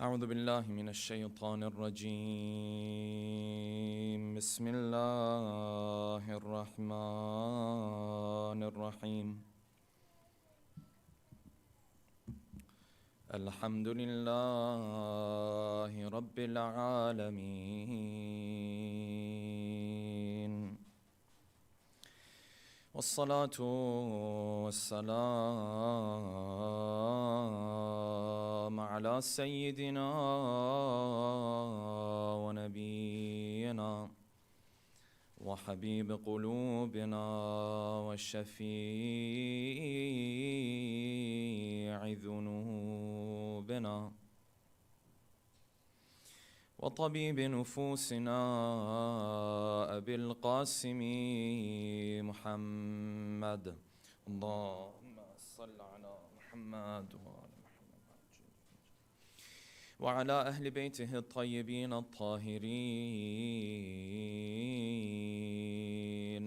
أعوذ بالله من الشيطان الرجيم بسم الله الرحمن الرحيم الحمد لله رب العالمين والصلاة والسلام على سيدنا ونبينا وحبيب قلوبنا وشفيع ذنوبنا وطبيب نفوسنا أبي القاسم محمد اللهم صل على محمد وعلى أهل بيته الطيبين الطاهرين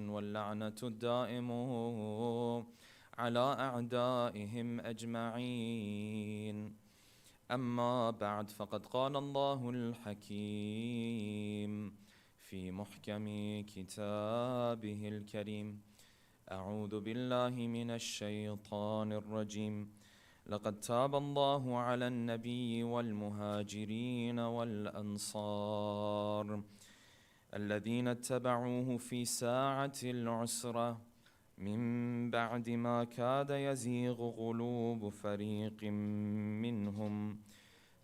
واللعنة الدائم على أعدائهم أجمعين أما بعد فقد قال الله الحكيم في محكم كتابه الكريم أعوذ بالله من الشيطان الرجيم لقد تاب الله على النبي والمهاجرين والأنصار الذين اتبعوه في ساعة العسرة من بعد ما كاد يزيغ قلوب فريق منهم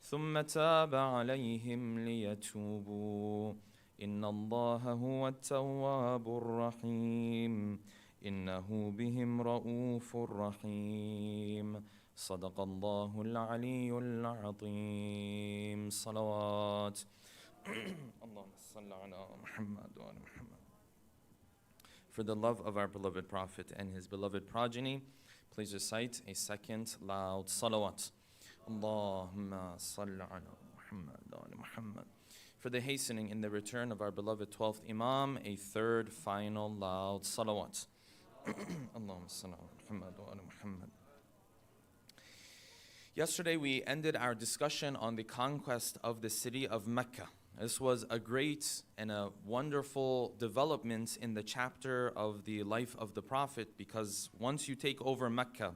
ثم تاب عليهم ليتوبوا إن الله هو التواب الرحيم إنه بهم رؤوف رحيم صدق الله العلي العظيم صلوات اللهم صل على محمد وعلى محمد. For the love of our beloved Prophet and his beloved progeny, please recite a second loud salawat. Allahumma salli ala Muhammad wa ala Muhammad. For the hastening in the return of our beloved 12th Imam, a third final loud salawat. Allahumma salli ala Muhammad wa ala Muhammad. Yesterday we ended our discussion on the conquest of the city of Mecca. This was a great and a wonderful development in the chapter of the life of the Prophet, because once you take over Mecca,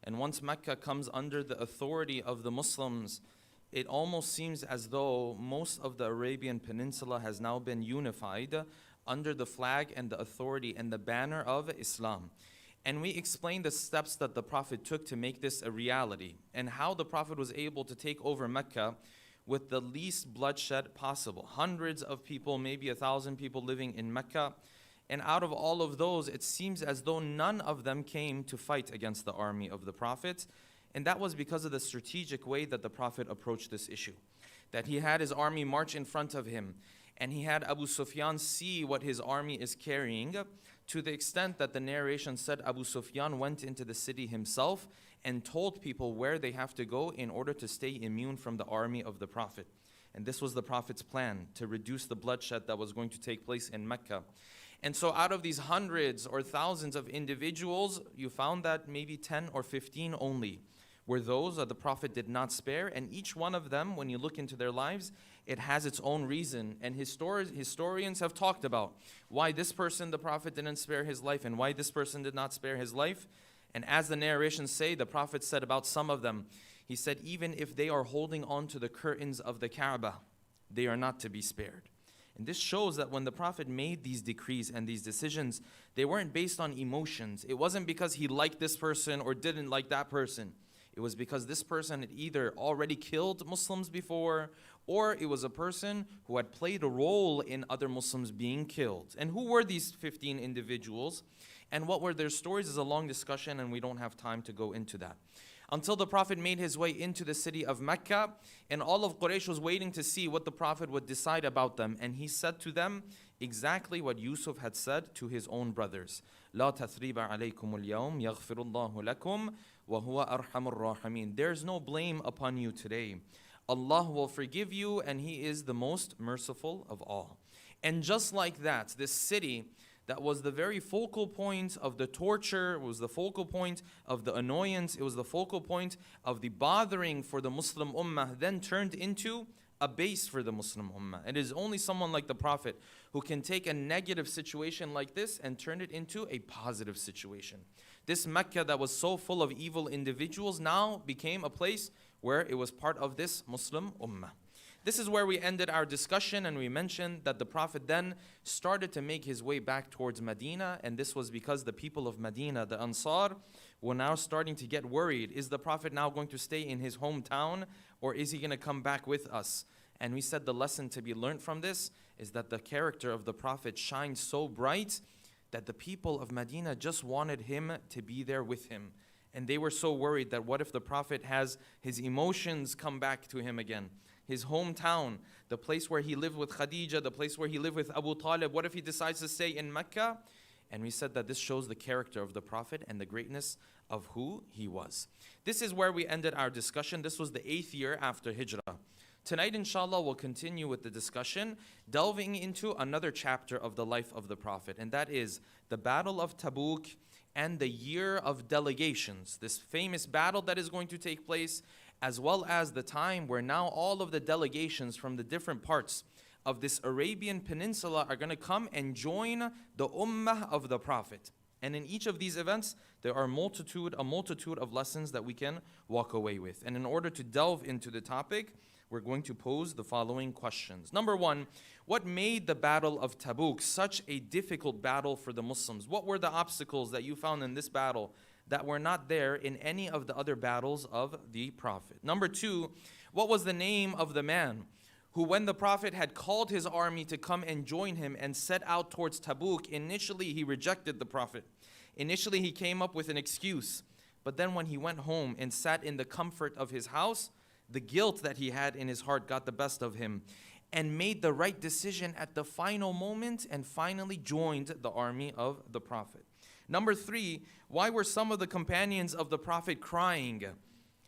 and once Mecca comes under the authority of the Muslims, it almost seems as though most of the Arabian Peninsula has now been unified under the flag and the authority and the banner of Islam. And we explained the steps that the Prophet took to make this a reality, and how the Prophet was able to take over Mecca with the least bloodshed possible. Hundreds of people, maybe 1,000 people living in Mecca. And out of all of those, it seems as though none of them came to fight against the army of the Prophet. And that was because of the strategic way that the Prophet approached this issue. That he had his army march in front of him, and he had Abu Sufyan see what his army is carrying, to the extent that the narration said Abu Sufyan went into the city himself and told people where they have to go in order to stay immune from the army of the Prophet. And this was the Prophet's plan, to reduce the bloodshed that was going to take place in Mecca. And so out of these hundreds or thousands of individuals, you found that maybe 10 or 15 only were those that the Prophet did not spare. And each one of them, when you look into their lives, it has its own reason. And historians have talked about why this person, the Prophet, didn't spare his life, and why this person did not spare his life. And as the narrations say, the Prophet said about some of them, he said, even if they are holding on to the curtains of the Kaaba, they are not to be spared. And this shows that when the Prophet made these decrees and these decisions, they weren't based on emotions. It wasn't because he liked this person or didn't like that person. It was because this person had either already killed Muslims before, or it was a person who had played a role in other Muslims being killed. And who were these 15 individuals? And what were their stories is a long discussion, and we don't have time to go into that. Until the Prophet made his way into the city of Mecca, and all of Quraysh was waiting to see what the Prophet would decide about them. And he said to them exactly what Yusuf had said to his own brothers. لا تثريب عليكم اليوم يغفر الله لكم وهو أرحم الراحمين. There's no blame upon you today. Allah will forgive you, and He is the most merciful of all. And just like that, this city that was the very focal point of the torture, it was the focal point of the annoyance, it was the focal point of the bothering for the Muslim Ummah, then turned into a base for the Muslim Ummah. It is only someone like the Prophet who can take a negative situation like this and turn it into a positive situation. This Mecca that was so full of evil individuals now became a place where it was part of this Muslim Ummah. This is where we ended our discussion, and we mentioned that the Prophet then started to make his way back towards Medina, and this was because the people of Medina, the Ansar, were now starting to get worried. Is the Prophet now going to stay in his hometown, or is he going to come back with us? And we said the lesson to be learned from this is that the character of the Prophet shined so bright that the people of Medina just wanted him to be there with him. And they were so worried that what if the Prophet has his emotions come back to him again? His hometown, the place where he lived with Khadija, the place where he lived with Abu Talib, what if he decides to stay in Mecca? And we said that this shows the character of the Prophet and the greatness of who he was. This is where we ended our discussion. This was the 8th year after Hijrah. Tonight, inshallah, we'll continue with the discussion, delving into another chapter of the life of the Prophet, and that is the Battle of Tabuk and the year of Delegations, this famous battle that is going to take place, as well as the time where now all of the delegations from the different parts of this Arabian Peninsula are going to come and join the Ummah of the Prophet. And in each of these events, there are a multitude of lessons that we can walk away with. And in order to delve into the topic, we're going to pose the following questions. Number one, what made the Battle of Tabuk such a difficult battle for the Muslims? What were the obstacles that you found in this battle that were not there in any of the other battles of the Prophet? Number two, what was the name of the man who, when the Prophet had called his army to come and join him and set out towards Tabuk, initially he rejected the Prophet. Initially he came up with an excuse. But then when he went home and sat in the comfort of his house, the guilt that he had in his heart got the best of him and made the right decision at the final moment and finally joined the army of the Prophet. Number three, why were some of the companions of the Prophet crying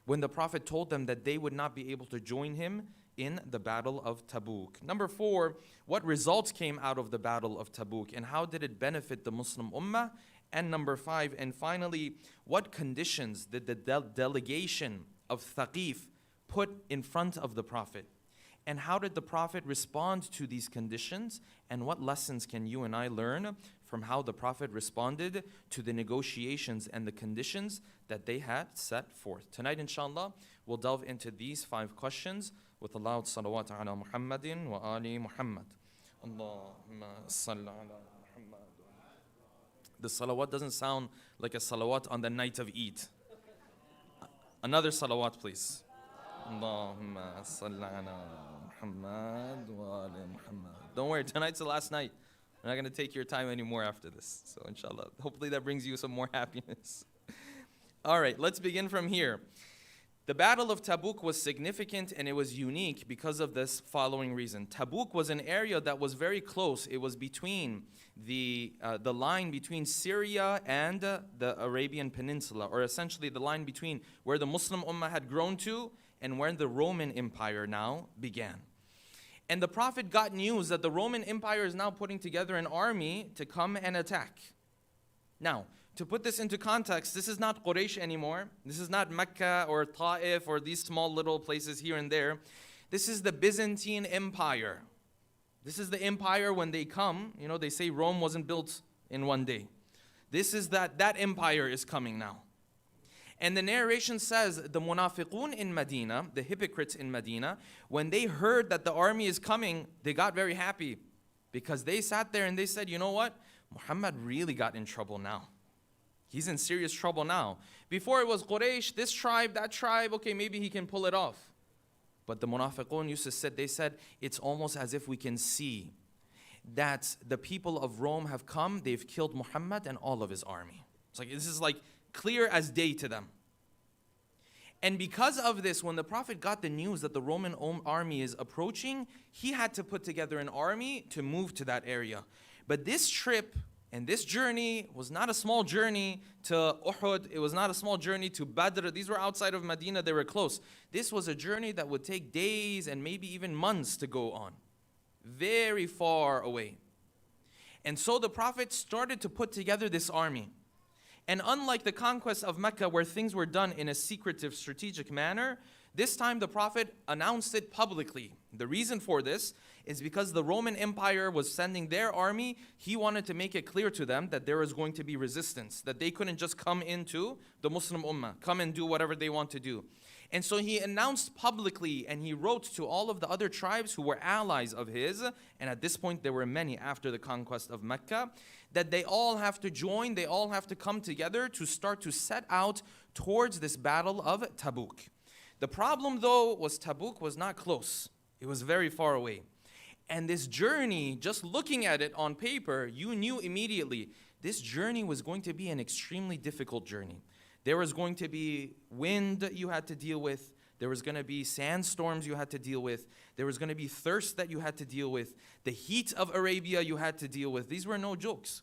when the Prophet told them that they would not be able to join him in the Battle of Tabuk? Number four, what results came out of the Battle of Tabuk and how did it benefit the Muslim Ummah? And number five, and finally, what conditions did the delegation of Thaqif put in front of the Prophet? And how did the Prophet respond to these conditions? And what lessons can you and I learn from how the Prophet responded to the negotiations and the conditions that they had set forth? Tonight, inshallah, we'll delve into these 5 questions with a loud salawat ala Muhammadin wa ali Muhammad. Allahumma salli ala Muhammad. The salawat doesn't sound like a salawat on the night of Eid. Another salawat, please. Allahumma salli ala Muhammad wa ali Muhammad. Don't worry, tonight's the last night. I'm not going to take your time anymore after this. So inshallah, hopefully that brings you some more happiness. All right, let's begin from here. The Battle of Tabuk was significant and it was unique because of this following reason. Tabuk was an area that was very close. It was between the line between Syria and the Arabian Peninsula, or essentially the line between where the Muslim Ummah had grown to and where the Roman Empire now began. And the Prophet got news that the Roman Empire is now putting together an army to come and attack. Now, to put this into context, this is not Quraysh anymore. This is not Mecca or Ta'if or these small little places here and there. This is the Byzantine Empire. This is the empire when they come. You know, they say Rome wasn't built in one day. This is that empire is coming now. And the narration says the munafiqun in Medina, the hypocrites in Medina, when they heard that the army is coming, they got very happy because they sat there and they said, you know what? Muhammad really got in trouble now. He's in serious trouble now. Before it was Quraysh, this tribe, that tribe, okay, maybe he can pull it off. But the munafiqun used to say, they said, it's almost as if we can see that the people of Rome have come, they've killed Muhammad and all of his army. It's like, this is like clear as day to them. And because of this, when the Prophet got the news that the Roman army is approaching, he had to put together an army to move to that area. But this trip and this journey was not a small journey to Uhud. It was not a small journey to Badr. These were outside of Medina. They were close. This was a journey that would take days and maybe even months to go on. Very far away. And so the Prophet started to put together this army. And unlike the conquest of Mecca, where things were done in a secretive, strategic manner, this time the Prophet announced it publicly. The reason for this is because the Roman Empire was sending their army. He wanted to make it clear to them that there was going to be resistance, that they couldn't just come into the Muslim Ummah, come and do whatever they want to do. And so he announced publicly, and he wrote to all of the other tribes who were allies of his, and at this point there were many after the conquest of Mecca, that they all have to join, they all have to come together to start to set out towards this battle of Tabuk. The problem though was Tabuk was not close. It was very far away. And this journey, just looking at it on paper, you knew immediately this journey was going to be an extremely difficult journey. There was going to be wind you had to deal with. There was going to be sandstorms you had to deal with. There was going to be thirst that you had to deal with. The heat of Arabia you had to deal with. These were no jokes.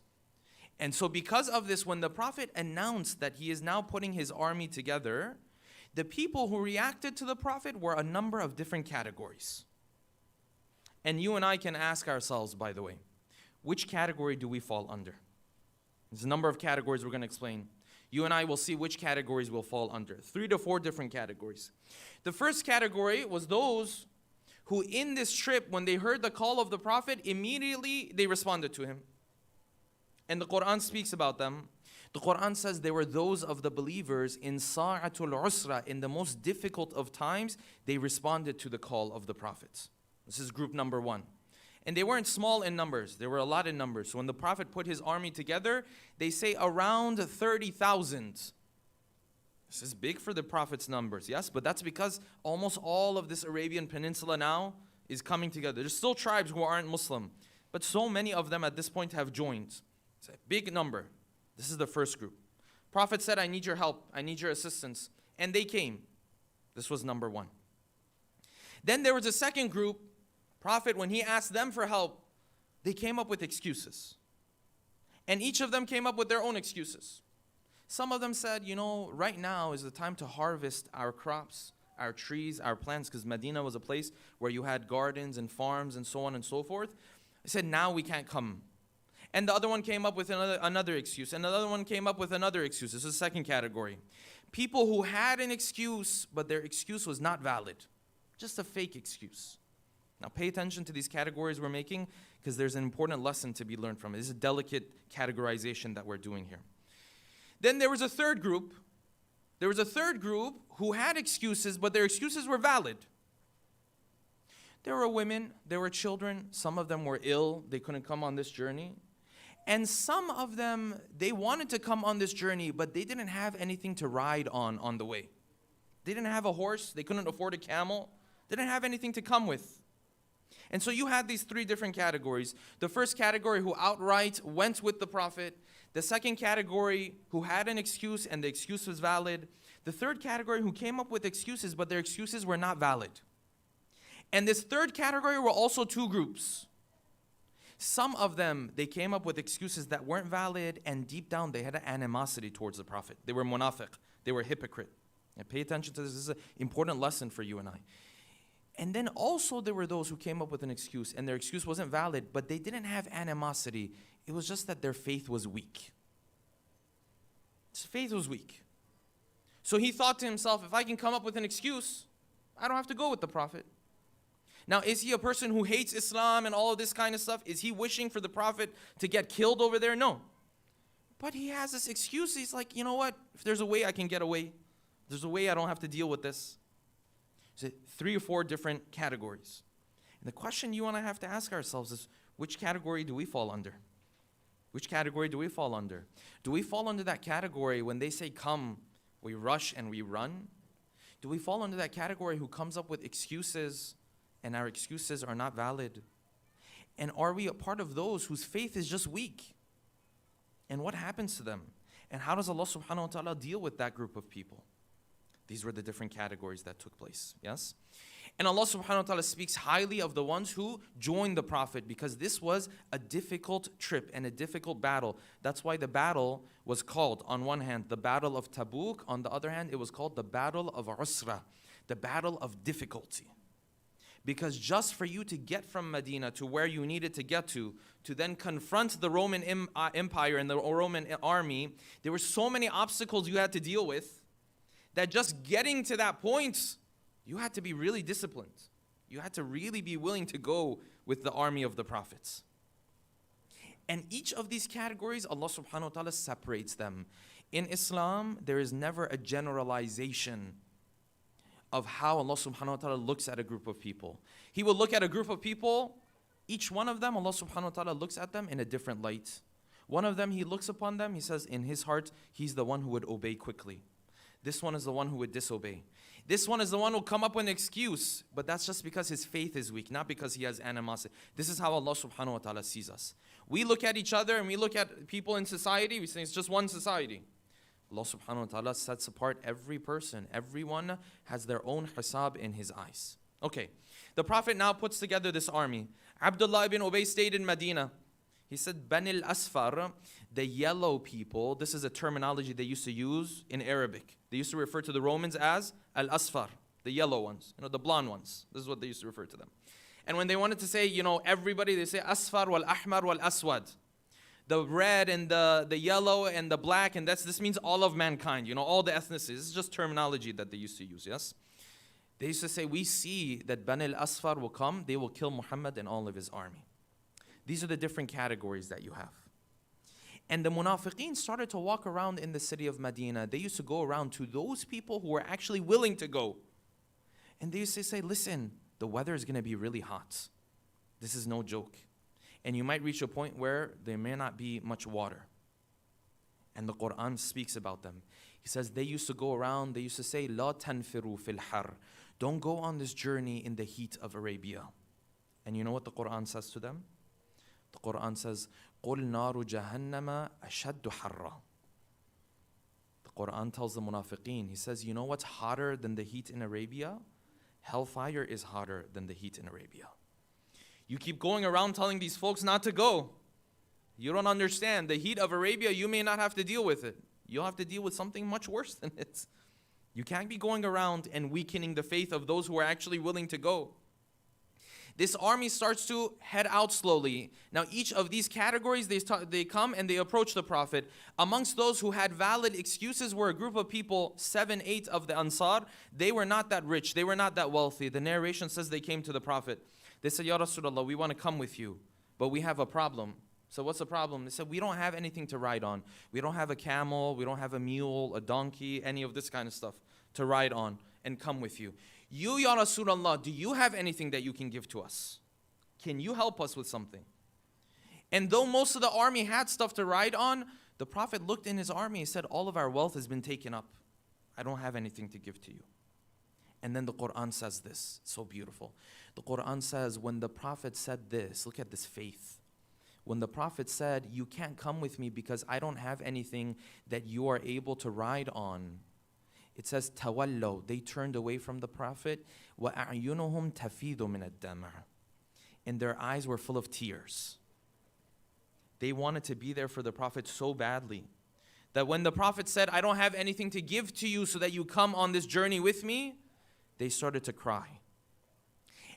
And so because of this, when the Prophet announced that he is now putting his army together, the people who reacted to the Prophet were a number of different categories. And you and I can ask ourselves, by the way, which category do we fall under? There's a number of categories we're going to explain. You and I will see which categories will fall under. 3 to 4 different categories. The first category was those who in this trip, when they heard the call of the Prophet, immediately they responded to him. And the Quran speaks about them. The Quran says they were those of the believers in Sa'atul Usra, in the most difficult of times, they responded to the call of the prophets. This is group number 1. And they weren't small in numbers. There were a lot in numbers. So when the Prophet put his army together, they say around 30,000. This is big for the Prophet's numbers, yes? But that's because almost all of this Arabian Peninsula now is coming together. There's still tribes who aren't Muslim, but so many of them at this point have joined. It's a big number. This is the first group. Prophet said, I need your help. I need your assistance. And they came. This was number 1. Then there was a second group. Prophet, when he asked them for help, they came up with excuses. And each of them came up with their own excuses. Some of them said, you know, right now is the time to harvest our crops, our trees, our plants, because Medina was a place where you had gardens and farms and so on and so forth. They said, now we can't come. And the other one came up with another excuse. And another one came up with another excuse. This is the second category. People who had an excuse, but their excuse was not valid. Just a fake excuse. Now pay attention to these categories we're making, because there's an important lesson to be learned from it. This is a delicate categorization that we're doing here. Then there was a third group. There was a third group who had excuses, but their excuses were valid. There were women, there were children. Some of them were ill. They couldn't come on this journey. And some of them, they wanted to come on this journey, but they didn't have anything to ride on the way. They didn't have a horse. They couldn't afford a camel. They didn't have anything to come with. And so you had these 3 different categories. The first category who outright went with the Prophet. The second category who had an excuse and the excuse was valid. The third category who came up with excuses, but their excuses were not valid. And this third category were also 2 groups. Some of them, they came up with excuses that weren't valid, and deep down they had an animosity towards the Prophet. They were munafiq. They were hypocrite. And pay attention to this. This is an important lesson for you and I. And then also there were those who came up with an excuse, and their excuse wasn't valid, but they didn't have animosity. It was just that their faith was weak. His faith was weak. So he thought to himself, if I can come up with an excuse, I don't have to go with the Prophet. Now, is he a person who hates Islam and all of this kind of stuff? Is he wishing for the Prophet to get killed over there? No. But he has this excuse. He's like, you know what? If there's a way I can get away, if there's a way I don't have to deal with this. So 3 or 4 different categories. And the question you and I have to ask ourselves is, which category do we fall under? Which category do we fall under? Do we fall under that category when they say come, we rush and we run? Do we fall under that category who comes up with excuses and our excuses are not valid? And are we a part of those whose faith is just weak? And what happens to them? And how does Allah subhanahu wa ta'ala deal with that group of people? These were the different categories that took place, yes? And Allah subhanahu wa ta'ala speaks highly of the ones who joined the Prophet, because this was a difficult trip and a difficult battle. That's why the battle was called, on one hand, the Battle of Tabuk. On the other hand, it was called the Battle of Usra, the Battle of Difficulty. Because just for you to get from Medina to where you needed to get to then confront the Roman Empire and the Roman army, there were so many obstacles you had to deal with that just getting to that point, you had to be really disciplined. You had to really be willing to go with the army of the prophets. And each of these categories, Allah subhanahu wa ta'ala separates them. In Islam, there is never a generalization of how Allah subhanahu wa ta'ala looks at a group of people. He will look at a group of people, each one of them, Allah subhanahu wa ta'ala looks at them in a different light. One of them, He looks upon them, He says in His heart, he's the one who would obey quickly. This one is the one who would disobey. This one is the one who will come up with an excuse, but that's just because his faith is weak, not because he has animosity. This is how Allah subhanahu wa ta'ala sees us. We look at each other and we look at people in society, we say it's just one society. Allah subhanahu wa ta'ala sets apart every person. Everyone has their own hisab in His eyes. Okay, the Prophet now puts together this army. Abdullah ibn Ubay stayed in Medina. He said, Bani al-Asfar, the yellow people. This is a terminology they used to use in Arabic. They used to refer to the Romans as al-Asfar, the yellow ones, the blonde ones. This is what they used to refer to them. And when they wanted to say, everybody, they say Asfar wal Ahmar wal Aswad. The red and the yellow and the black, and this means all of mankind, all the ethnicities. This is just terminology that they used to use, yes? They used to say, we see that Bani al-Asfar will come, they will kill Muhammad and all of his army. These are the different categories that you have. And the munafiqeen started to walk around in the city of Medina. They used to go around to those people who were actually willing to go. And they used to say, listen, the weather is going to be really hot. This is no joke. And you might reach a point where there may not be much water. And the Quran speaks about them. He says they used to go around, they used to say, La tanfiru fil har. Don't go on this journey in the heat of Arabia. And you know what the Quran says to them? The Quran says, قُلْ نَارُ جَهَنَّمَ أَشَدُّ حَرًّا. The Quran tells the munafiqeen, He says, you know what's hotter than the heat in Arabia? Hellfire is hotter than the heat in Arabia. You keep going around telling these folks not to go. You don't understand. The heat of Arabia, you may not have to deal with it. You'll have to deal with something much worse than it. You can't be going around and weakening the faith of those who are actually willing to go. This army starts to head out slowly. Now each of these categories, they come and they approach the Prophet. Amongst those who had valid excuses were a group of people, 7, 8 of the Ansar. They were not that rich. They were not that wealthy. The narration says they came to the Prophet. They said, Ya Rasulullah, we want to come with you, but we have a problem. So what's the problem? They said, we don't have anything to ride on. We don't have a camel. We don't have a mule, a donkey, any of this kind of stuff to ride on and come with you. You, Ya Rasulullah, do you have anything that you can give to us? Can you help us with something? And though most of the army had stuff to ride on, the Prophet looked in his army and said, all of our wealth has been taken up. I don't have anything to give to you. And then the Quran says this, so beautiful. The Quran says, when the Prophet said this, look at this faith. When the Prophet said, you can't come with me because I don't have anything that you are able to ride on. It says, tawallo, they turned away from the Prophet. وَأَعْيُنُهُمْ تَفِيضُ مِنَ الدَّمْعِ. And their eyes were full of tears. They wanted to be there for the Prophet so badly that when the Prophet said, I don't have anything to give to you so that you come on this journey with me, they started to cry.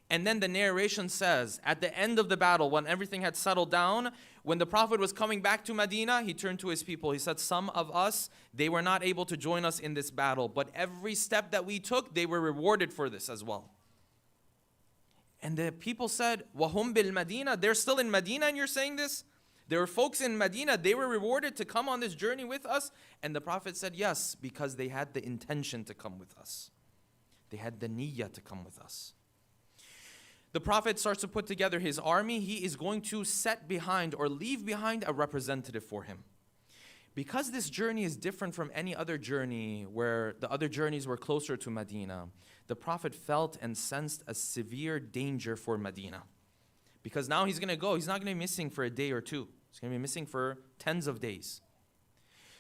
And then the narration says, at the end of the battle, when everything had settled down, when the Prophet was coming back to Medina, he turned to his people. He said, some of us, they were not able to join us in this battle, but every step that we took, they were rewarded for this as well. And the people said, وَهُمْ بِالْمَدِينَةِ. They're still in Medina and you're saying this? There were folks in Medina, they were rewarded to come on this journey with us. And the Prophet said, yes, because they had the intention to come with us. They had the niyyah to come with us. The Prophet starts to put together his army. He is going to set behind or leave behind a representative for him. Because this journey is different from any other journey where the other journeys were closer to Medina, the Prophet felt and sensed a severe danger for Medina. Because now he's going to go. He's not going to be missing for a day or two. He's going to be missing for tens of days.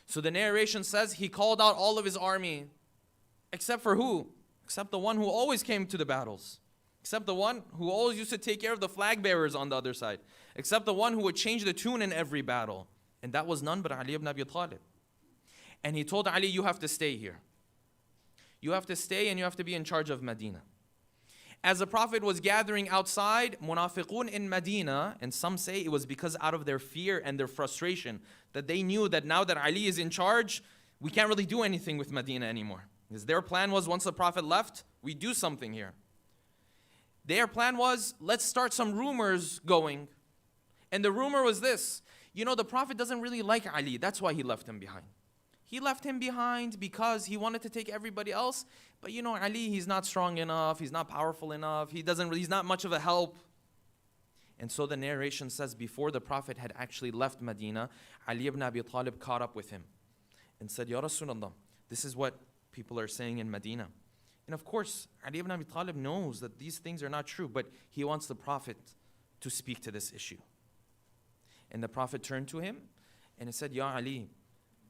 So the narration says he called out all of his army, except for who? Except the one who always came to the battles. Except the one who always used to take care of the flag bearers on the other side. Except the one who would change the tune in every battle. And that was none but Ali ibn Abi Talib. And he told Ali, you have to stay here. You have to stay and you have to be in charge of Medina. As the Prophet was gathering outside, munafiqun in Medina, and some say it was because out of their fear and their frustration, that they knew that now that Ali is in charge, we can't really do anything with Medina anymore. Because their plan was, once the Prophet left, we do something here. Their plan was, let's start some rumors going. And the rumor was this: the Prophet doesn't really like Ali. That's why he left him behind. He left him behind because he wanted to take everybody else. But Ali, he's not strong enough. He's not powerful enough. He's not much of a help. And so the narration says, before the Prophet had actually left Medina, Ali ibn Abi Talib caught up with him and said, Ya Rasulullah, this is what people are saying in Medina. And of course, Ali ibn Abi Talib knows that these things are not true, but he wants the Prophet to speak to this issue. And the Prophet turned to him and he said, Ya Ali,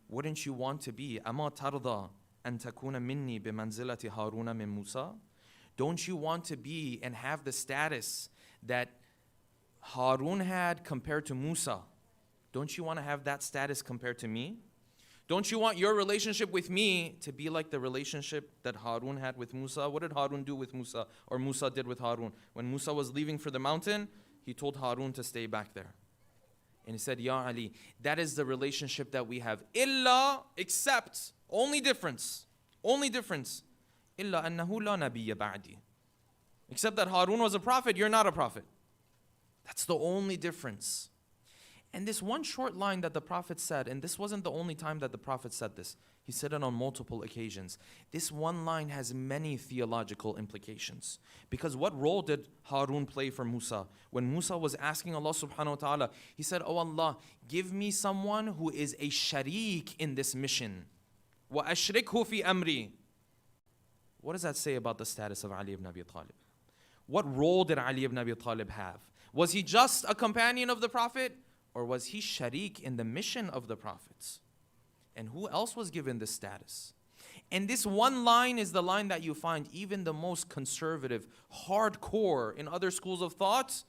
wouldn't you want to be أَمَا تَرْضَى أَن تَكُونَ مِنِّي بِمَنْزِلَةِ هَارُونَ مِن مُوسَى? Don't you want to be and have the status that Harun had compared to Musa? Don't you want to have that status compared to me? Don't you want your relationship with me to be like the relationship that Harun had with Musa? What did Harun do with Musa, or Musa did with Harun? When Musa was leaving for the mountain, he told Harun to stay back there. And he said, Ya Ali, that is the relationship that we have. Illa, except, only difference. Illa annahu la nabiyya ba'di. Except that Harun was a prophet, you're not a prophet. That's the only difference. And this one short line that the Prophet said, and this wasn't the only time that the Prophet said this. He said it on multiple occasions. This one line has many theological implications. Because what role did Harun play for Musa? When Musa was asking Allah subhanahu wa ta'ala, he said, Oh Allah, give me someone who is a sharik in this mission. وَأَشْرِكْهُ فِي أَمْرِي. What does that say about the status of Ali ibn Abi Talib? What role did Ali ibn Abi Talib have? Was he just a companion of the Prophet? Or was he sharik in the mission of the prophets? And who else was given this status? And this one line is the line that you find even the most conservative, hardcore in other schools of thought,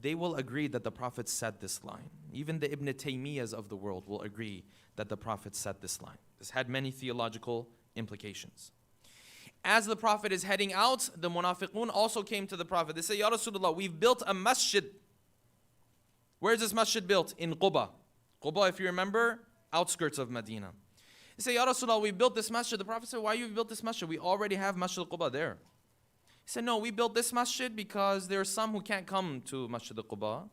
they will agree that the Prophet said this line. Even the Ibn Taymiyyahs of the world will agree that the Prophet said this line. This had many theological implications. As the Prophet is heading out, the munafiqun also came to the Prophet. They say, Ya Rasulullah, we've built a masjid. Where is this masjid built? In Quba. Quba, if you remember, outskirts of Medina. They say, Ya Rasulullah, we built this masjid. The Prophet said, why you built this masjid? We already have Masjid Quba there. He said, no, we built this masjid because there are some who can't come to Masjid Quba.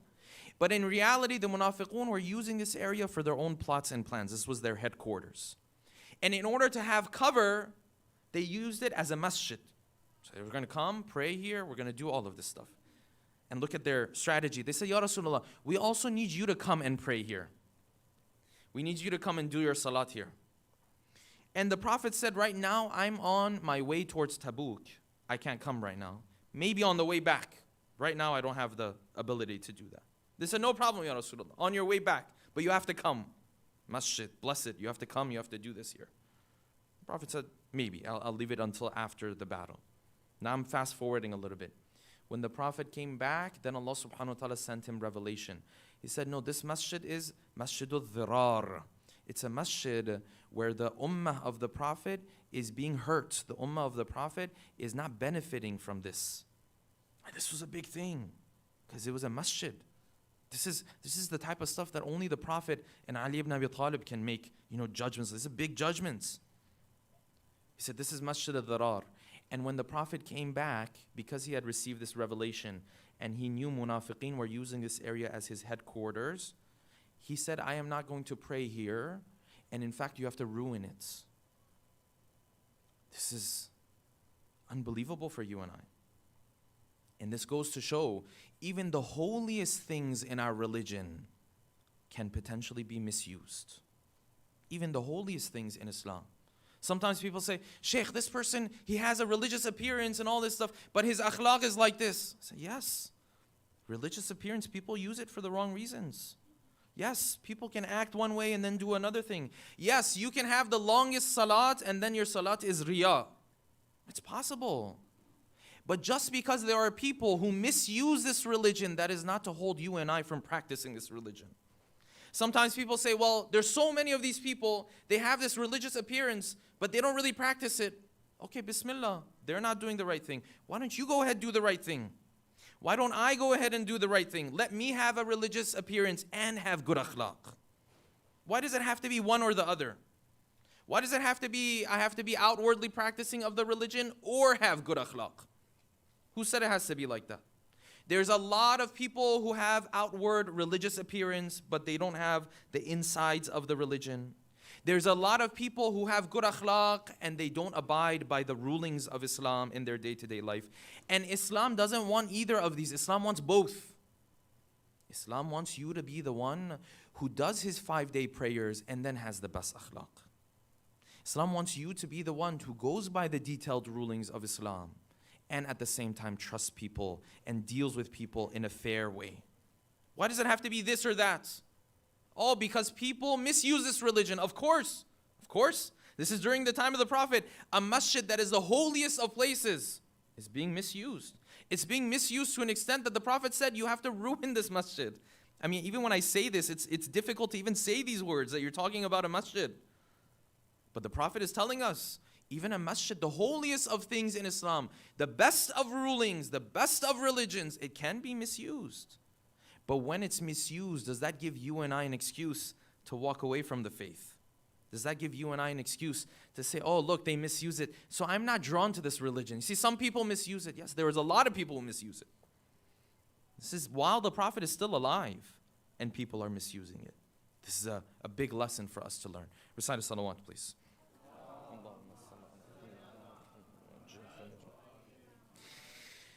But in reality, the munafiqun were using this area for their own plots and plans. This was their headquarters. And in order to have cover, they used it as a masjid. So they were going to come, pray here, we're going to do all of this stuff. And look at their strategy. They said, Ya Rasulullah, we also need you to come and pray here. We need you to come and do your salat here. And the Prophet said, right now, I'm on my way towards Tabuk. I can't come right now. Maybe on the way back. Right now, I don't have the ability to do that. They said, no problem, Ya Rasulullah. On your way back. But you have to come. Masjid, blessed. You have to come. You have to do this here. The Prophet said, maybe. I'll leave it until after the battle. Now I'm fast forwarding a little bit. When the Prophet came back, then Allah subhanahu wa ta'ala sent him revelation. He said, no, this masjid is Masjidul Dhirar. It's a masjid where the ummah of the Prophet is being hurt. The ummah of the Prophet is not benefiting from this. And this was a big thing because it was a masjid. This is the type of stuff that only the Prophet and Ali ibn Abi Talib can make, judgments. This is big judgments. He said, this is Masjid al-Dhirar. And when the Prophet came back, because he had received this revelation and he knew munafiqeen were using this area as his headquarters, he said, I am not going to pray here, and in fact, you have to ruin it. This is unbelievable for you and I. And this goes to show, even the holiest things in our religion can potentially be misused. Even the holiest things in Islam. Sometimes people say, Sheikh, this person, he has a religious appearance and all this stuff, but his akhlaq is like this. I say, yes, religious appearance, people use it for the wrong reasons. Yes, people can act one way and then do another thing. Yes, you can have the longest salat and then your salat is riyah. It's possible. But just because there are people who misuse this religion, that is not to hold you and I from practicing this religion. Sometimes people say, well, there's so many of these people, they have this religious appearance, but they don't really practice it. Okay, bismillah. They're not doing the right thing. Why don't you go ahead and do the right thing? Why don't I go ahead and do the right thing? Let me have a religious appearance and have good akhlaq. Why does it have to be one or the other? Why does it have to be, I have to be outwardly practicing of the religion or have good akhlaq? Who said it has to be like that? There's a lot of people who have outward religious appearance, but they don't have the insides of the religion. There's a lot of people who have good akhlaq and they don't abide by the rulings of Islam in their day-to-day life. And Islam doesn't want either of these. Islam wants both. Islam wants you to be the one who does his 5-day prayers and then has the best akhlaq. Islam wants you to be the one who goes by the detailed rulings of Islam and at the same time trusts people and deals with people in a fair way. Why does it have to be this or that? Oh, because people misuse this religion. Of course. This is during the time of the Prophet. A masjid that is the holiest of places is being misused. It's being misused to an extent that the Prophet said, you have to ruin this masjid. I mean, even when I say this, it's difficult to even say these words that you're talking about a masjid. But the Prophet is telling us, even a masjid, the holiest of things in Islam, the best of rulings, the best of religions, it can be misused. But when it's misused, does that give you and I an excuse to walk away from the faith? Does that give you and I an excuse to say, oh, look, they misuse it, so I'm not drawn to this religion? You see, some people misuse it. Yes, there is a lot of people who misuse it. This is while the Prophet is still alive and people are misusing it. This is a big lesson for us to learn. Recite a salawat, please.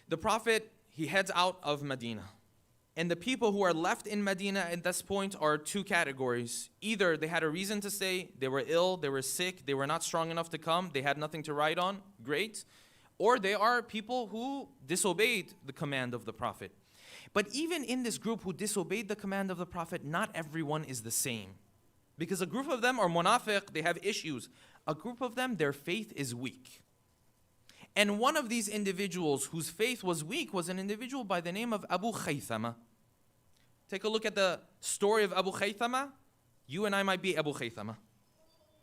The Prophet, he heads out of Medina. And the people who are left in Medina at this point are two categories. Either they had a reason to stay, they were ill, they were sick, they were not strong enough to come, they had nothing to ride on, great. Or they are people who disobeyed the command of the Prophet. But even in this group who disobeyed the command of the Prophet, not everyone is the same. Because a group of them are munafiq, they have issues. A group of them, their faith is weak. And one of these individuals whose faith was weak was an individual by the name of Abu Kaitama. Take a look at the story of Abu Kaitama. You and I might be Abu Kaitama.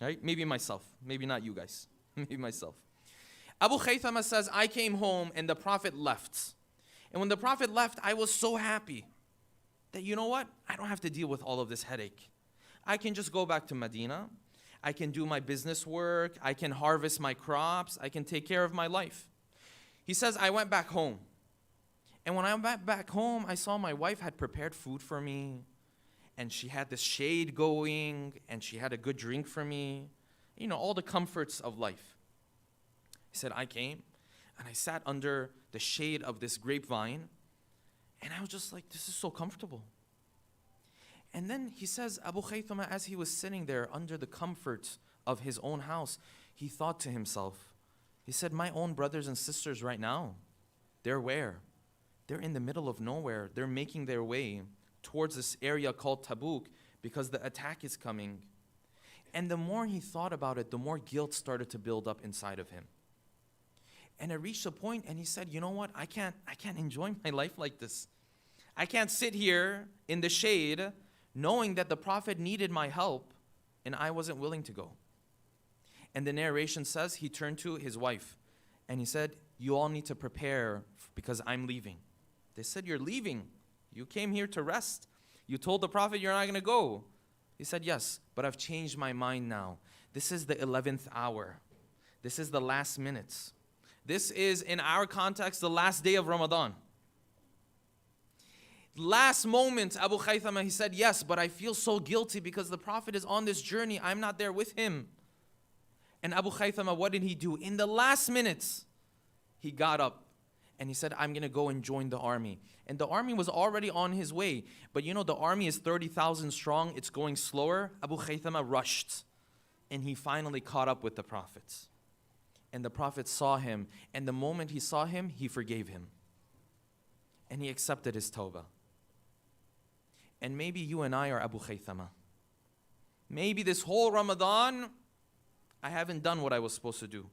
Right? Maybe myself. Maybe not you guys. Maybe myself. Abu Kaitama says, I came home and the Prophet left. And when the Prophet left, I was so happy that, you know what? I don't have to deal with all of this headache. I can just go back to Medina. I can do my business work. I can harvest my crops. I can take care of my life. He says, I went back home. And when I went back home, I saw my wife had prepared food for me. And she had this shade going. And she had a good drink for me. You know, all the comforts of life. He said, I came and I sat under the shade of this grapevine. And I was just like, this is so comfortable. And then he says, Abu Kaitama, as he was sitting there under the comfort of his own house, he thought to himself, he said, my own brothers and sisters right now, they're where? They're in the middle of nowhere. They're making their way towards this area called Tabuk because the attack is coming. And the more he thought about it, the more guilt started to build up inside of him. And it reached a point and he said, you know what? I can't enjoy my life like this. I can't sit here in the shade knowing that the Prophet needed my help and I wasn't willing to go. And the narration says he turned to his wife and he said, you all need to prepare because I'm leaving. They said, you're leaving? You came here to rest. You told the Prophet you're not going to go. He said, yes, but I've changed my mind now. This is the 11th hour. This is the last minutes. This is, in our context, the last day of Ramadan. Last moment, Abu Kaitama, he said, yes, but I feel so guilty because the Prophet is on this journey. I'm not there with him. And Abu Kaitama, what did he do? In the last minutes, he got up and he said, I'm going to go and join the army. And the army was already on his way. But you know, the army is 30,000 strong. It's going slower. Abu Kaitama rushed. And he finally caught up with the Prophet. And the Prophet saw him. And the moment he saw him, he forgave him. And he accepted his tawbah. And maybe you and I are Abu Kaitama. Maybe this whole Ramadan, I haven't done what I was supposed to do.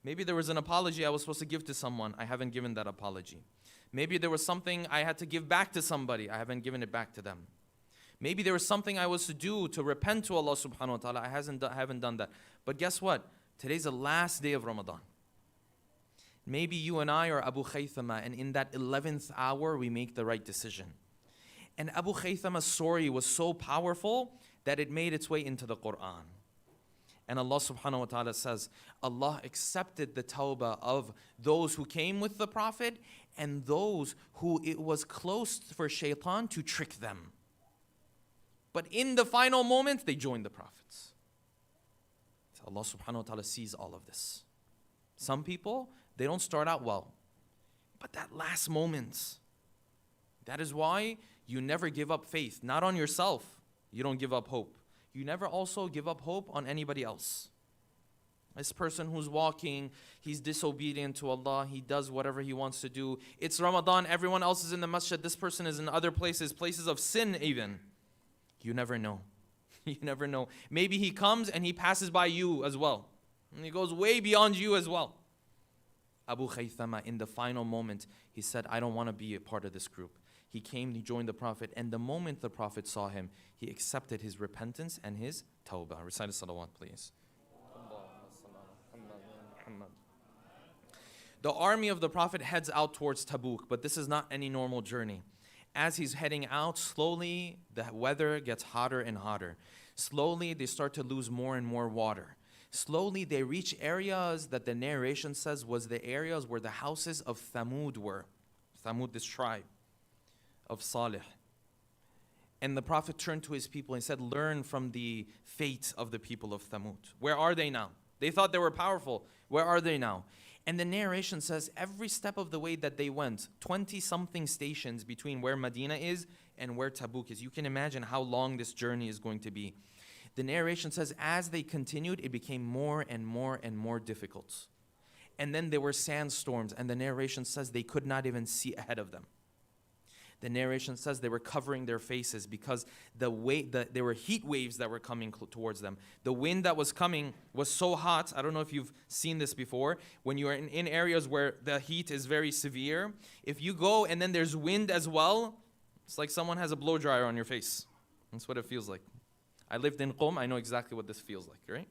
Maybe there was an apology I was supposed to give to someone. I haven't given that apology. Maybe there was something I had to give back to somebody. I haven't given it back to them. Maybe there was something I was to do to repent to Allah subhanahu wa ta'ala. I haven't done that. But guess what? Today's the last day of Ramadan. Maybe you and I are Abu Kaitama, and in that 11th hour, we make the right decision. And Abu Kaitama's story was so powerful that it made its way into the Quran. And Allah subhanahu wa ta'ala says, Allah accepted the tawbah of those who came with the Prophet and those who it was close for shaitan to trick them. But in the final moment, they joined the Prophets. So Allah subhanahu wa ta'ala sees all of this. Some people, they don't start out well. But that last moment, that is why you never give up faith. Not on yourself. You don't give up hope. You never also give up hope on anybody else. This person who's walking, he's disobedient to Allah, he does whatever he wants to do. It's Ramadan, everyone else is in the masjid, this person is in other places, places of sin even. You never know. You never know. Maybe he comes and he passes by you as well. And he goes way beyond you as well. Abu Kaitama, in the final moment, he said, I don't want to be a part of this group. He came, he joined the Prophet, and the moment the Prophet saw him, he accepted his repentance and his tawbah. Recite a salawat, please. The army of the Prophet heads out towards Tabuk, but this is not any normal journey. As he's heading out, slowly the weather gets hotter and hotter. Slowly they start to lose more and more water. Slowly they reach areas that the narration says was the areas where the houses of Thamud were. Thamud, this tribe of Salih. And the Prophet turned to his people and said, learn from the fate of the people of Thamud. Where are they now? They thought they were powerful. Where are they now? And the narration says every step of the way that they went, 20-something stations between where Medina is and where Tabuk is. You can imagine how long this journey is going to be. The narration says as they continued, it became more and more and more difficult. And then there were sandstorms, and the narration says they could not even see ahead of them. The narration says they were covering their faces because there were heat waves that were coming towards them. The wind that was coming was so hot. I don't know if you've seen this before. When you are in areas where the heat is very severe, if you go and then there's wind as well, it's like someone has a blow dryer on your face. That's what it feels like. I lived in Qom. I know exactly what this feels like, right?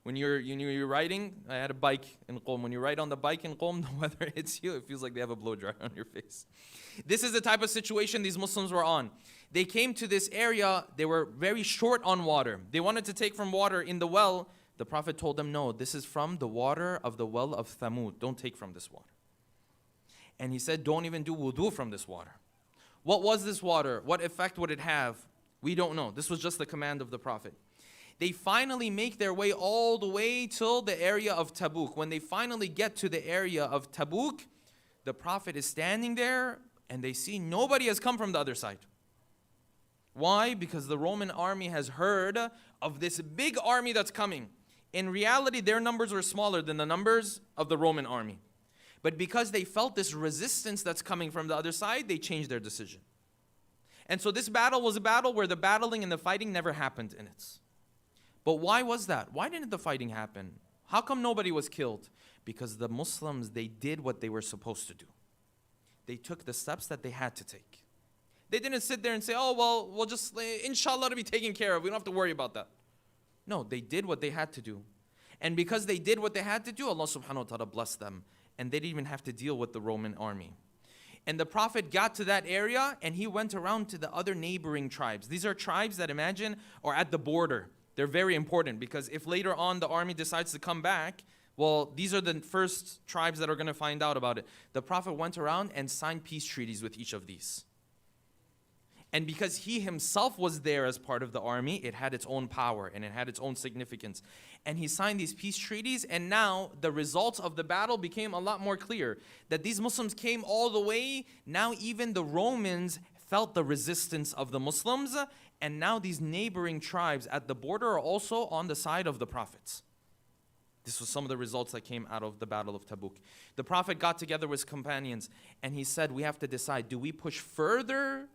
When you're riding, I had a bike in Qom. When you ride on the bike in Qom, the weather hits you, it feels like they have a blow dryer on your face. This is the type of situation these Muslims were on. They came to this area, they were very short on water. They wanted to take from water in the well. The Prophet told them, no, this is from the water of the well of Thamud. Don't take from this water. And he said, don't even do wudu from this water. What was this water? What effect would it have? We don't know. This was just the command of the Prophet. They finally make their way all the way till the area of Tabuk. When they finally get to the area of Tabuk, the Prophet is standing there and they see nobody has come from the other side. Why? Because the Roman army has heard of this big army that's coming. In reality, their numbers were smaller than the numbers of the Roman army. But because they felt this resistance that's coming from the other side, they changed their decision. And so this battle was a battle where the battling and the fighting never happened in it. But why was that? Why didn't the fighting happen? How come nobody was killed? Because the Muslims, they did what they were supposed to do. They took the steps that they had to take. They didn't sit there and say, oh, well, we'll just, inshallah, it'll be taken care of. We don't have to worry about that. No, they did what they had to do. And because they did what they had to do, Allah subhanahu wa ta'ala blessed them. And they didn't even have to deal with the Roman army. And the Prophet got to that area and he went around to the other neighboring tribes. These are tribes that imagine are at the border. They're very important because if later on the army decides to come back, well, these are the first tribes that are going to find out about it. The Prophet went around and signed peace treaties with each of these. And because he himself was there as part of the army, it had its own power and it had its own significance. And he signed these peace treaties, and now the results of the battle became a lot more clear. That these Muslims came all the way, now even the Romans felt the resistance of the Muslims, and now these neighboring tribes at the border are also on the side of the Prophets. This was some of the results that came out of the Battle of Tabuk. The Prophet got together with his companions and he said, we have to decide, do we push further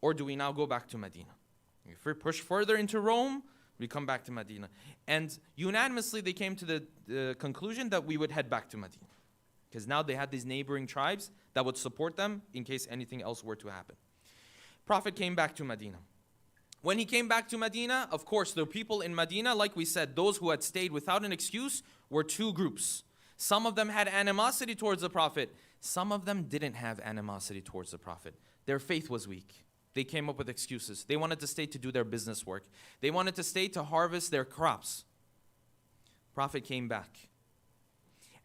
or do we now go back to Medina? If we push further into Rome, we come back to Medina. And unanimously they came to the conclusion that we would head back to Medina. Because now they had these neighboring tribes that would support them in case anything else were to happen. Prophet came back to Medina. When he came back to Medina, of course, the people in Medina, like we said, those who had stayed without an excuse were two groups. Some of them had animosity towards the Prophet. Some of them didn't have animosity towards the Prophet. Their faith was weak. They came up with excuses. They wanted to stay to do their business work. They wanted to stay to harvest their crops. Prophet came back.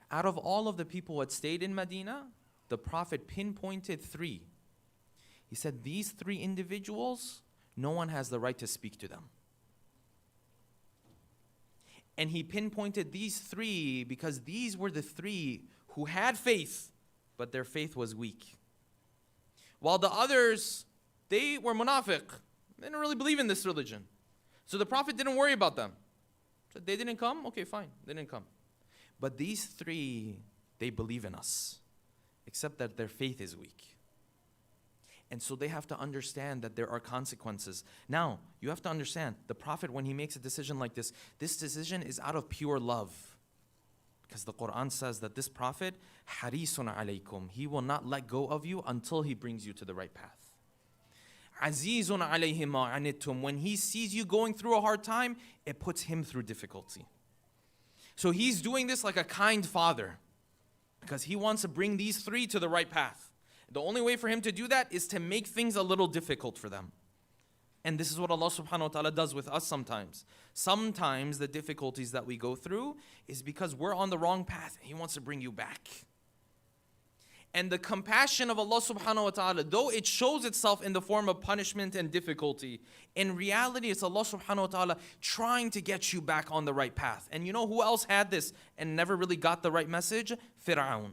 Out of all of the people who had stayed in Medina, the Prophet pinpointed 3. He said, these 3 individuals, no one has the right to speak to them. And he pinpointed these 3 because these were the 3 who had faith, but their faith was weak. While the others, they were munafiq. They didn't really believe in this religion. So the Prophet didn't worry about them. So they didn't come? Okay, fine. They didn't come. But these 3, they believe in us, except that their faith is weak. And so they have to understand that there are consequences. Now, you have to understand, the Prophet, when he makes a decision like this decision is out of pure love. Because the Quran says that this Prophet, harisun alaykum, he will not let go of you until he brings you to the right path. Azizun alayhi ma anittum, when he sees you going through a hard time, it puts him through difficulty. So he's doing this like a kind father, because he wants to bring these 3 to the right path. The only way for him to do that is to make things a little difficult for them. And this is what Allah subhanahu wa ta'ala does with us sometimes. Sometimes the difficulties that we go through is because we're on the wrong path. He wants to bring you back. And the compassion of Allah subhanahu wa ta'ala, though it shows itself in the form of punishment and difficulty, in reality it's Allah subhanahu wa ta'ala trying to get you back on the right path. And you know who else had this and never really got the right message? Fir'aun.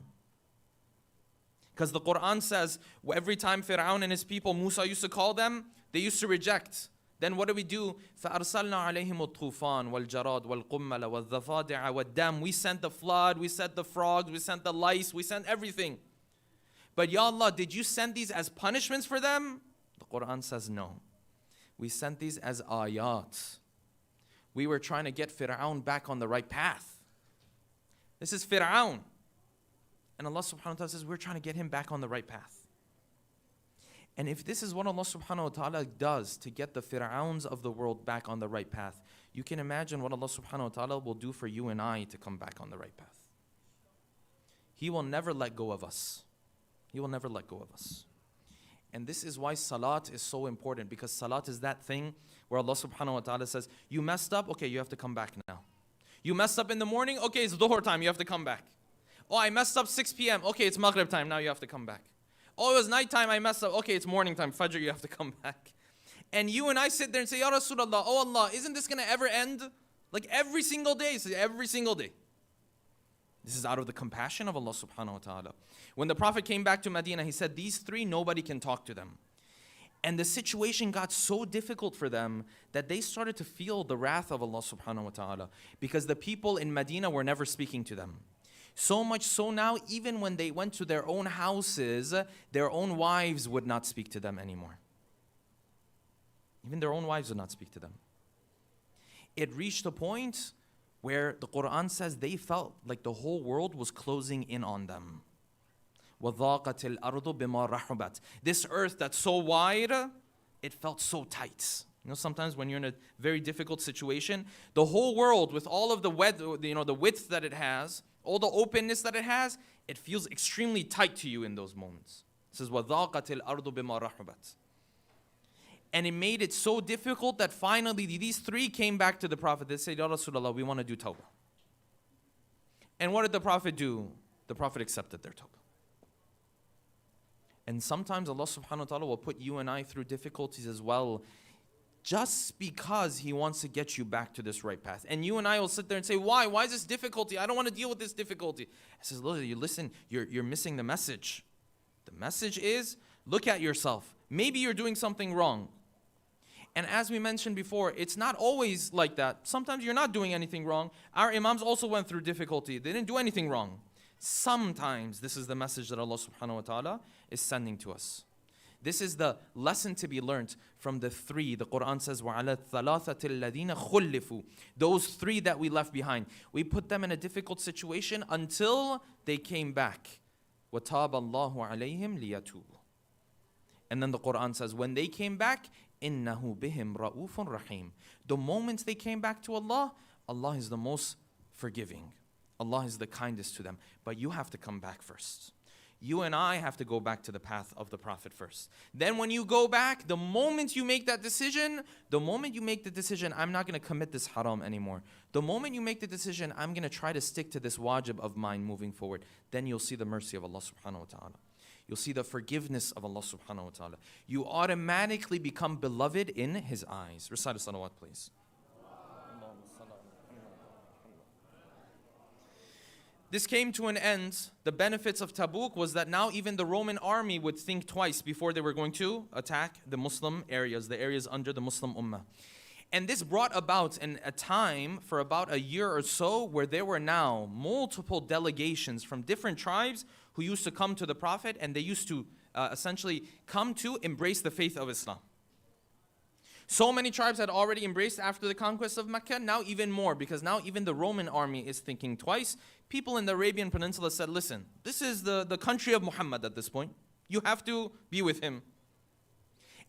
Because the Quran says, every time Fir'aun and his people, Musa used to call them, they used to reject. Then what do we do? فَأَرْسَلْنَا عَلَيْهِمُ الطُّوفَانِ وَالْجَرَادِ وَالْقُمَّلَ وَالضَّفَادِعَ وَالدَّمِ. We sent the flood, we sent the frogs, we sent the lice, we sent everything. But Ya Allah, did you send these as punishments for them? The Quran says no. We sent these as ayat. We were trying to get Fir'aun back on the right path. This is Fir'aun. And Allah subhanahu wa ta'ala says we're trying to get him back on the right path. And if this is what Allah subhanahu wa ta'ala does to get the Fir'auns of the world back on the right path, you can imagine what Allah subhanahu wa ta'ala will do for you and I to come back on the right path. He will never let go of us. He will never let go of us. And this is why salat is so important, because salat is that thing where Allah subhanahu wa ta'ala says, you messed up, okay, you have to come back now. You messed up in the morning, okay, it's dhuhr time, you have to come back. Oh, I messed up 6 p.m., okay, it's maghrib time, now you have to come back. Oh, it was night time, I messed up, okay, it's morning time, fajr, you have to come back. And you and I sit there and say, Ya Rasulullah, oh Allah, isn't this going to ever end? Like every single day, every single day. This is out of the compassion of Allah subhanahu wa ta'ala. When the Prophet came back to Medina, he said, these 3, nobody can talk to them. And the situation got so difficult for them that they started to feel the wrath of Allah subhanahu wa ta'ala, because the people in Medina were never speaking to them. So much so now, even when they went to their own houses, their own wives would not speak to them anymore. Even their own wives would not speak to them. It reached a point where the Quran says they felt like the whole world was closing in on them. وَضَاقَتِ الْأَرْضُ بِمَا رَحُبَتْ. This earth that's so wide, it felt so tight. You know, sometimes when you're in a very difficult situation, the whole world with all of the width that it has, all the openness that it has, it feels extremely tight to you in those moments. It says, وَضَاقَتِ الْأَرْضُ بِمَا رَحُبَتْ. And it made it so difficult that finally these 3 came back to the Prophet. They said, Ya Rasulullah, we want to do tawbah. And what did the Prophet do? The Prophet accepted their tawbah. And sometimes Allah subhanahu wa ta'ala will put you and I through difficulties as well, just because He wants to get you back to this right path. And you and I will sit there and say, why? Why is this difficulty? I don't want to deal with this difficulty. I says, listen, you're missing the message. The message is, look at yourself. Maybe you're doing something wrong. And as we mentioned before, it's not always like that. Sometimes you're not doing anything wrong. Our imams also went through difficulty. They didn't do anything wrong. Sometimes this is the message that Allah subhanahu wa ta'ala is sending to us. This is the lesson to be learned from the 3. The Quran says, وَعَلَى الثَّلَاثَةِ الَّذِينَ خُلِّفُوا. Those 3 that we left behind. We put them in a difficult situation until they came back. وَتَابَ اللَّهُ عَلَيْهِمْ لِيَتُوبُوا. And then the Quran says, when they came back, إِنَّهُ بِهِمْ رَؤُوفٌ رَحِيمٌ. The moment they came back to Allah, Allah is the most forgiving. Allah is the kindest to them. But you have to come back first. You and I have to go back to the path of the Prophet first. Then when you go back, the moment you make that decision, I'm not going to commit this haram anymore. The moment you make the decision, I'm going to try to stick to this wajib of mine moving forward. Then you'll see the mercy of Allah subhanahu wa ta'ala. You'll see the forgiveness of Allah subhanahu wa ta'ala. You automatically become beloved in His eyes. Recite a salawat, please. This came to an end. The benefits of Tabuk was that now even the Roman army would think twice before they were going to attack the Muslim areas, the areas under the Muslim Ummah. And this brought about a time for about a year or so where there were now multiple delegations from different tribes who used to come to the Prophet, and they used to essentially come to embrace the faith of Islam. So many tribes had already embraced after the conquest of Mecca, now even more, because now even the Roman army is thinking twice. People in the Arabian Peninsula said, listen, this is the country of Muhammad at this point. You have to be with him.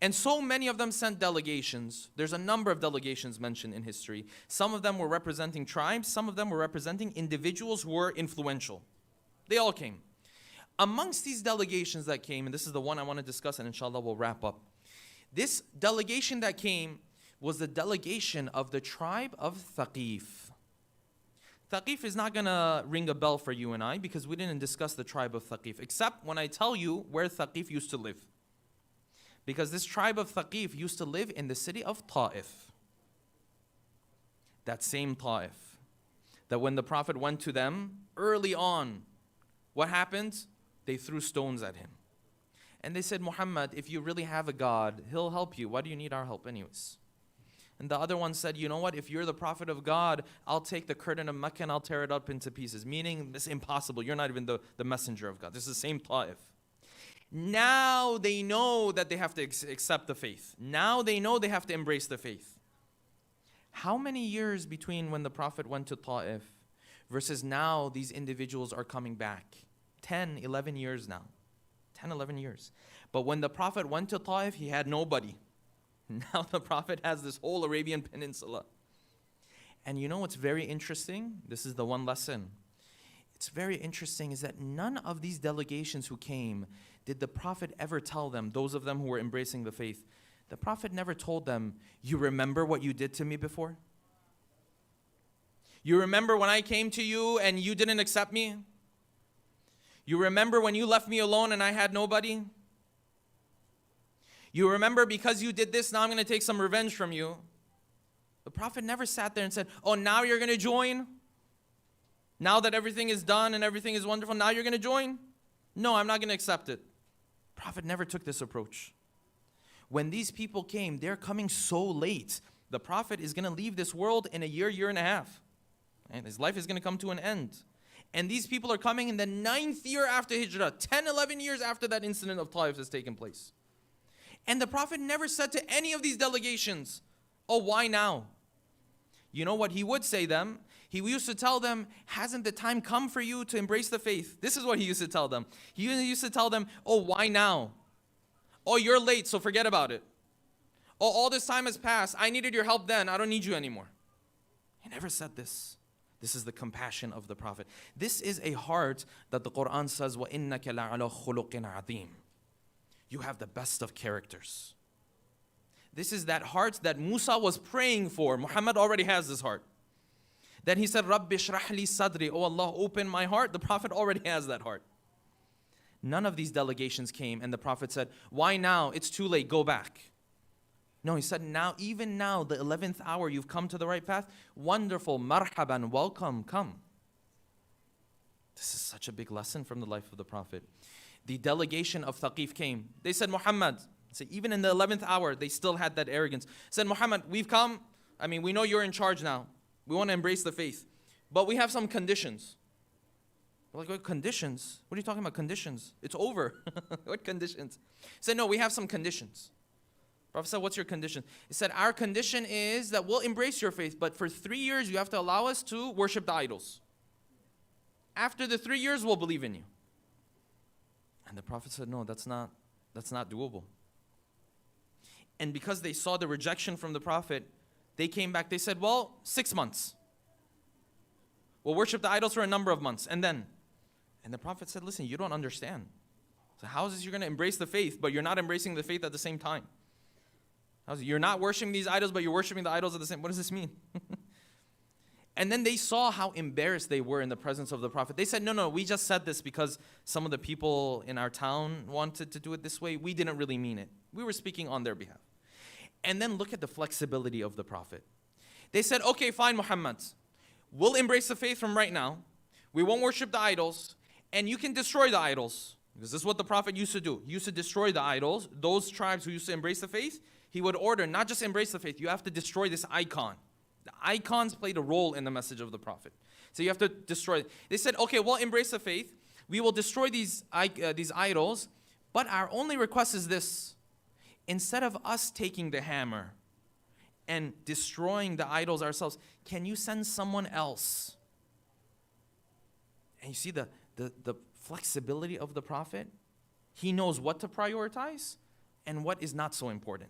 And so many of them sent delegations. There's a number of delegations mentioned in history. Some of them were representing tribes. Some of them were representing individuals who were influential. They all came. Amongst these delegations that came, and this is the one I want to discuss, and inshallah we'll wrap up. This delegation that came was the delegation of the tribe of Thaqif. Thaqif is not going to ring a bell for you and I because we didn't discuss the tribe of Thaqif, except when I tell you where Thaqif used to live. Because this tribe of Thaqif used to live in the city of Ta'if. That same Ta'if. That when the Prophet went to them early on, what happened? They threw stones at him. And they said, Muhammad, if you really have a God, He'll help you. Why do you need our help anyways? And the other one said, you know what? If you're the Prophet of God, I'll take the curtain of Mecca and I'll tear it up into pieces. Meaning, it's impossible. You're not even the messenger of God. This is the same Ta'if. Now they know that they have to accept the faith. Now they know they have to embrace the faith. How many years between when the Prophet went to Ta'if versus now these individuals are coming back? 10, 11 years now. 10, 11 years. But when the Prophet went to Ta'if, he had nobody. Now the Prophet has this whole Arabian Peninsula. And you know what's very interesting? This is the one lesson. It's very interesting is that none of these delegations who came did the Prophet ever tell them, those of them who were embracing the faith, the Prophet never told them, you remember what you did to me before? You remember when I came to you and you didn't accept me? You remember when you left me alone and I had nobody? You remember because you did this, now I'm going to take some revenge from you. The Prophet never sat there and said, oh, now you're going to join? Now that everything is done and everything is wonderful, now you're going to join? No, I'm not going to accept it. The Prophet never took this approach. When these people came, they're coming so late. The Prophet is going to leave this world in a year, year and a half. And his life is going to come to an end. And these people are coming in the 9th year after Hijrah, 10, 11 years after that incident of Ta'if has taken place. And the Prophet never said to any of these delegations, oh, why now? You know what he would say them? He used to tell them, hasn't the time come for you to embrace the faith? This is what he used to tell them. He used to tell them, oh, why now? Oh, you're late, so forget about it. Oh, all this time has passed. I needed your help then. I don't need you anymore. He never said this. This is the compassion of the Prophet. This is a heart that the Quran says, وَإِنَّكَ لَعَلَى خُلُقٍ عَظِيمٍ. You have the best of characters. This is that heart that Musa was praying for. Muhammad already has this heart. Then he said, Rabbi shrah li sadri. Oh Allah, open my heart. The Prophet already has that heart. None of these delegations came and the Prophet said, why now? It's too late. Go back. No, he said, now, even now, the 11th hour, you've come to the right path. Wonderful. Marhaban. Welcome. Come. This is such a big lesson from the life of the Prophet. The delegation of Thaqif came. They said, Muhammad. So even in the 11th hour, they still had that arrogance. Said, Muhammad, we've come. I mean, we know you're in charge now. We want to embrace the faith. But we have some conditions. We're like, what conditions? What are you talking about, conditions? It's over. What conditions? He said, no, we have some conditions. Prophet said, what's your condition? He said, our condition is that we'll embrace your faith, but for 3 years, you have to allow us to worship the idols. After the 3 years, we'll believe in you. And the Prophet said, no, that's not doable. And because they saw the rejection from the Prophet, they came back. They said, well, 6 months. We'll worship the idols for a number of months. And the Prophet said, listen, you don't understand. So how is this you're going to embrace the faith, but you're not embracing the faith at the same time? You're not worshiping these idols, but you're worshiping the idols at the same time. What does this mean? And then they saw how embarrassed they were in the presence of the Prophet. They said, no, we just said this because some of the people in our town wanted to do it this way. We didn't really mean it. We were speaking on their behalf. And then look at the flexibility of the Prophet. They said, okay, fine, Muhammad. We'll embrace the faith from right now. We won't worship the idols. And you can destroy the idols. Because this is what the Prophet used to do. He used to destroy the idols. Those tribes who used to embrace the faith, he would order, not just embrace the faith, you have to destroy this icon. The icons played a role in the message of the Prophet. So you have to destroy it. They said, okay, we'll embrace the faith. We will destroy these idols. But our only request is this. Instead of us taking the hammer and destroying the idols ourselves, can you send someone else? And you see the flexibility of the Prophet. He knows what to prioritize and what is not so important.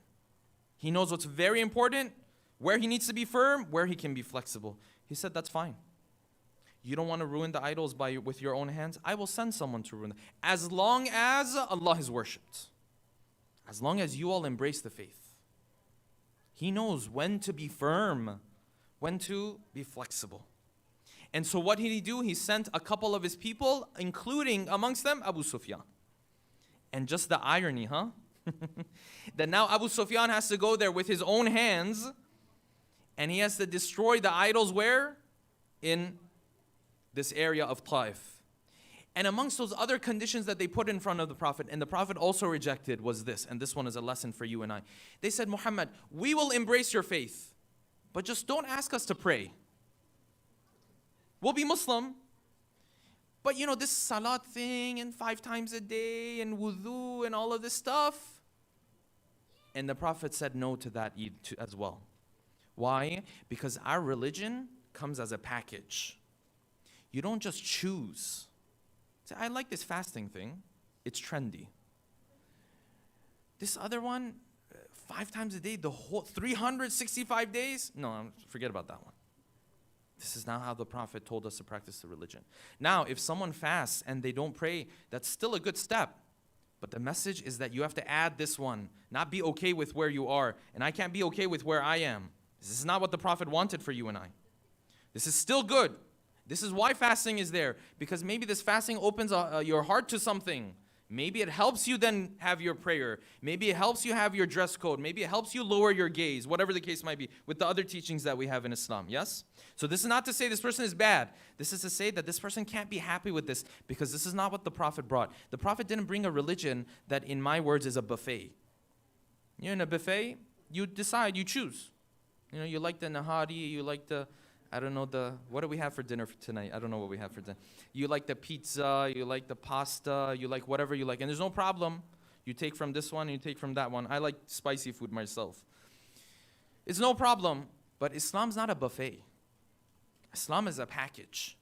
He knows what's very important, where he needs to be firm, where he can be flexible. He said, that's fine. You don't want to ruin the idols with your own hands? I will send someone to ruin them. As long as Allah is worshipped. As long as you all embrace the faith. He knows when to be firm, when to be flexible. And so what did he do? He sent a couple of his people, including amongst them Abu Sufyan. And just the irony, that now Abu Sufyan has to go there with his own hands, and he has to destroy the idols where? In this area of Taif. And amongst those other conditions that they put in front of the Prophet, and the Prophet also rejected, was this, and this one is a lesson for you and I. They said, Muhammad, we will embrace your faith, but just don't ask us to pray. We'll be Muslim, but this salat thing, and 5 times a day, and wudu, and all of this stuff. And the Prophet said no to that as well. Why? Because our religion comes as a package. You don't just choose. Say, I like this fasting thing. It's trendy. This other one, 5 times a day, the whole 365 days? No, forget about that one. This is not how the Prophet told us to practice the religion. Now, if someone fasts and they don't pray, that's still a good step. But the message is that you have to add this one, not be okay with where you are. And I can't be okay with where I am. This is not what the Prophet wanted for you and I. This is still good. This is why fasting is there. Because maybe this fasting opens your heart to something. Maybe it helps you then have your prayer. Maybe it helps you have your dress code. Maybe it helps you lower your gaze, whatever the case might be, with the other teachings that we have in Islam. Yes? So this is not to say this person is bad. This is to say that this person can't be happy with this because this is not what the Prophet brought. The Prophet didn't bring a religion that, in my words, is a buffet. You're in a buffet, you decide, you choose. You like the nahari, you like the, what do we have for dinner tonight? I don't know what we have for dinner. You like the pizza, you like the pasta, you like whatever you like. And there's no problem. You take from this one, you take from that one. I like spicy food myself. It's no problem. But Islam's not a buffet. Islam is a package.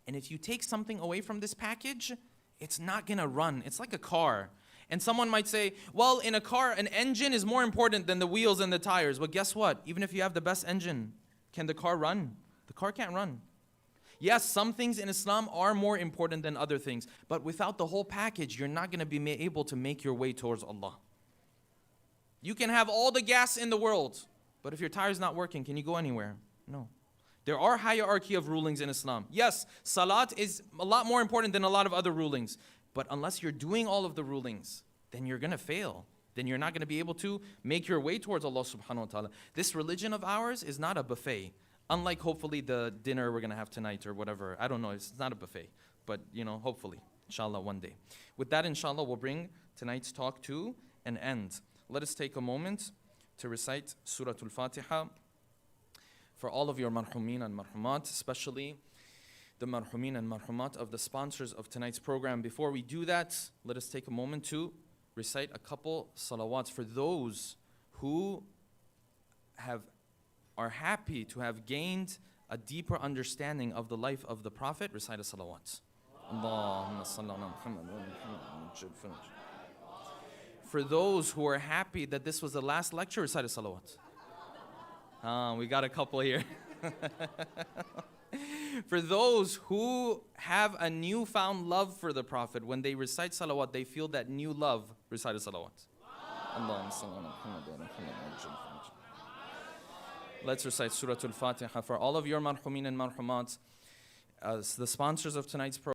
And if you take something away from this package, it's not going to run. It's like a car. And someone might say, well, in a car, an engine is more important than the wheels and the tires. But guess what? Even if you have the best engine, can the car run? The car can't run. Yes, some things in Islam are more important than other things. But without the whole package, you're not going to be able to make your way towards Allah. You can have all the gas in the world. But if your tire's not working, can you go anywhere? No. There are hierarchy of rulings in Islam. Yes, salat is a lot more important than a lot of other rulings. But unless you're doing all of the rulings, then you're going to fail. Then you're not going to be able to make your way towards Allah subhanahu wa ta'ala. This religion of ours is not a buffet. Unlike hopefully the dinner we're going to have tonight or whatever. I don't know, it's not a buffet. But hopefully, inshallah, one day. With that, inshallah, we'll bring tonight's talk to an end. Let us take a moment to recite Surah Al-Fatiha for all of your marhumin and marhumat, especially the marhumin and marhumat of the sponsors of tonight's program. Before we do that, let us take a moment to recite a couple salawats for those who are happy to have gained a deeper understanding of the life of the Prophet. Recite a salawat. Allahumma salli ala Muhammad wa Muhammad. For those who are happy that this was the last lecture, recite a salawat. We got a couple here. For those who have a newfound love for the Prophet, when they recite salawat, they feel that new love. Recite salawat. Let's recite Surah Al-Fatiha for all of your marhumin and marhumat. As the sponsors of tonight's program.